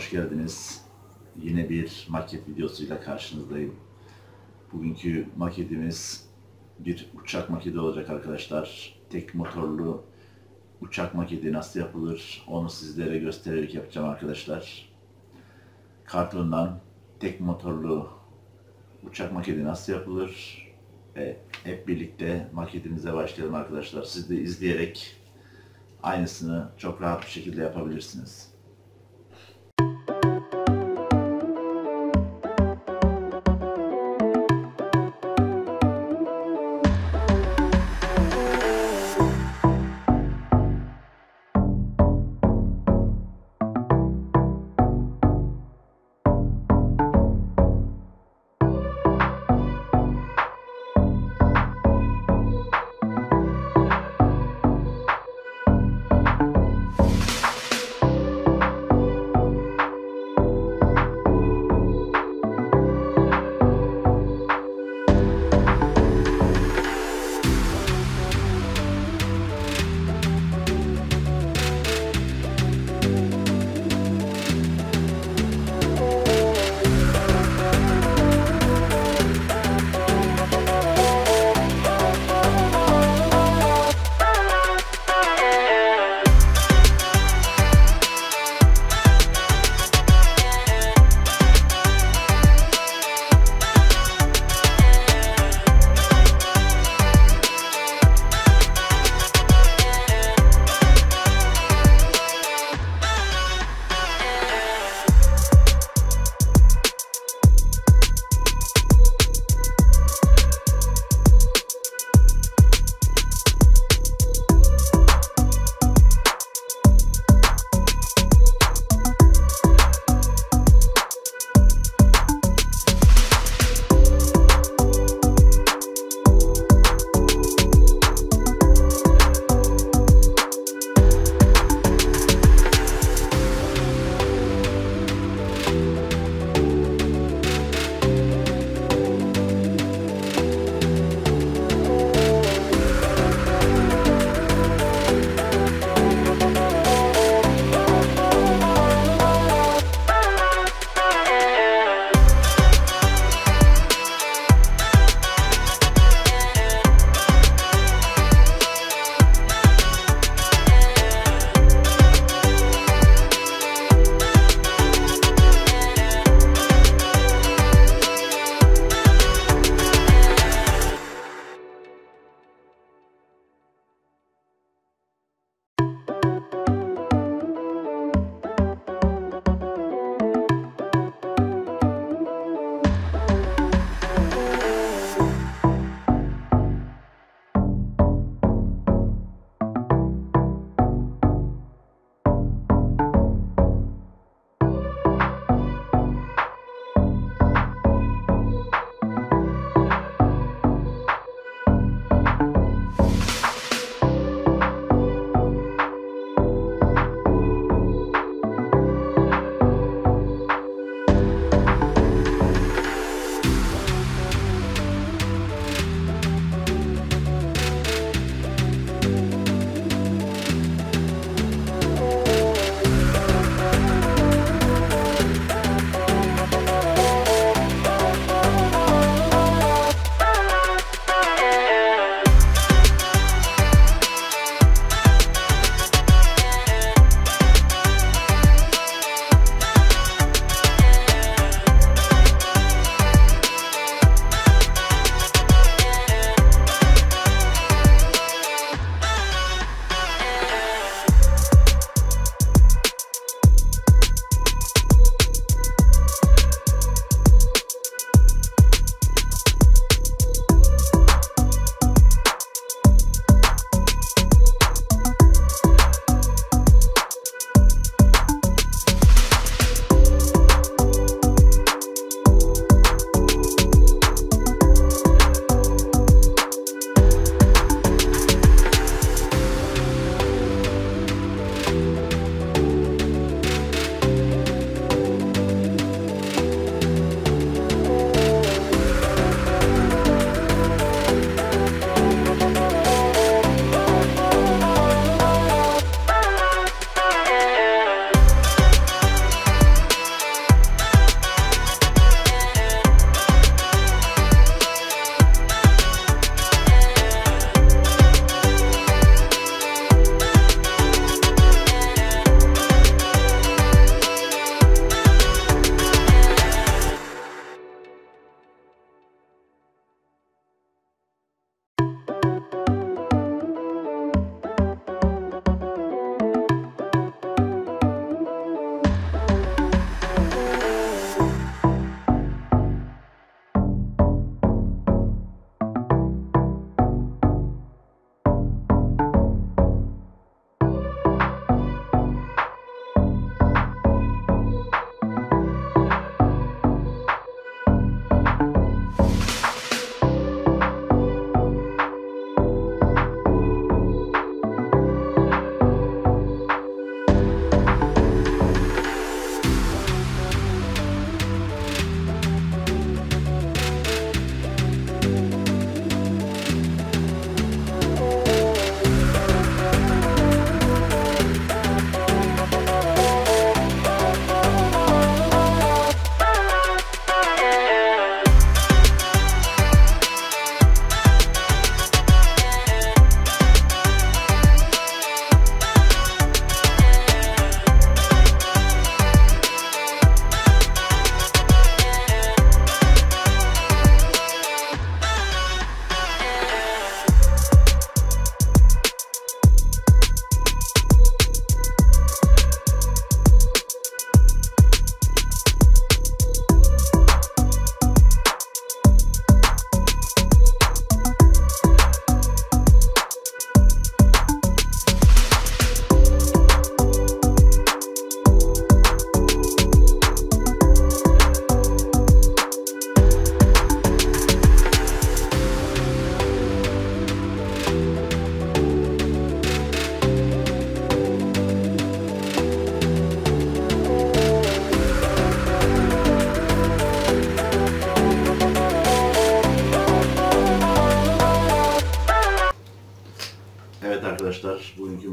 hoş geldiniz. Yine bir maket videosuyla karşınızdayım. Bugünkü maketimiz bir uçak maketi olacak arkadaşlar. Tek motorlu uçak maketi nasıl yapılır onu sizlere göstererek yapacağım arkadaşlar. Kartondan tek motorlu uçak maketi nasıl yapılır? Hep birlikte maketimize başlayalım arkadaşlar. Siz de izleyerek aynısını çok rahat bir şekilde yapabilirsiniz.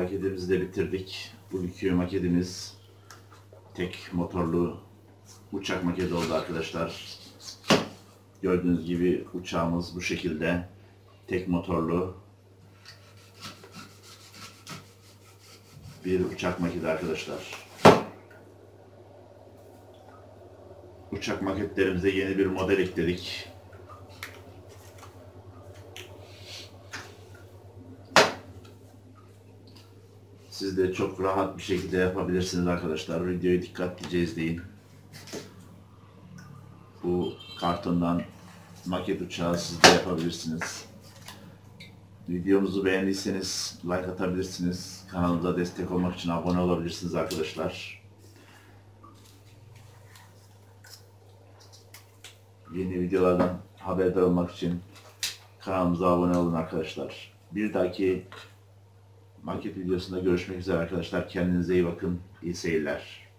maketimizi de bitirdik. Bugünkü maketimiz tek motorlu uçak maketi oldu arkadaşlar. Gördüğünüz gibi uçağımız bu şekilde tek motorlu bir uçak maketi arkadaşlar. Uçak maketlerimize yeni bir model ekledik. Siz de çok rahat bir şekilde yapabilirsiniz arkadaşlar. Videoyu dikkatlice izleyin. Bu kartondan maket uçağı siz de yapabilirsiniz. Videomuzu beğendiyseniz like atabilirsiniz. Kanalımıza destek olmak için abone olabilirsiniz arkadaşlar. Yeni videolardan haberdar olmak için kanalımıza abone olun arkadaşlar. Bir dahaki maket videosunda görüşmek üzere arkadaşlar. Kendinize iyi bakın. İyi seyirler.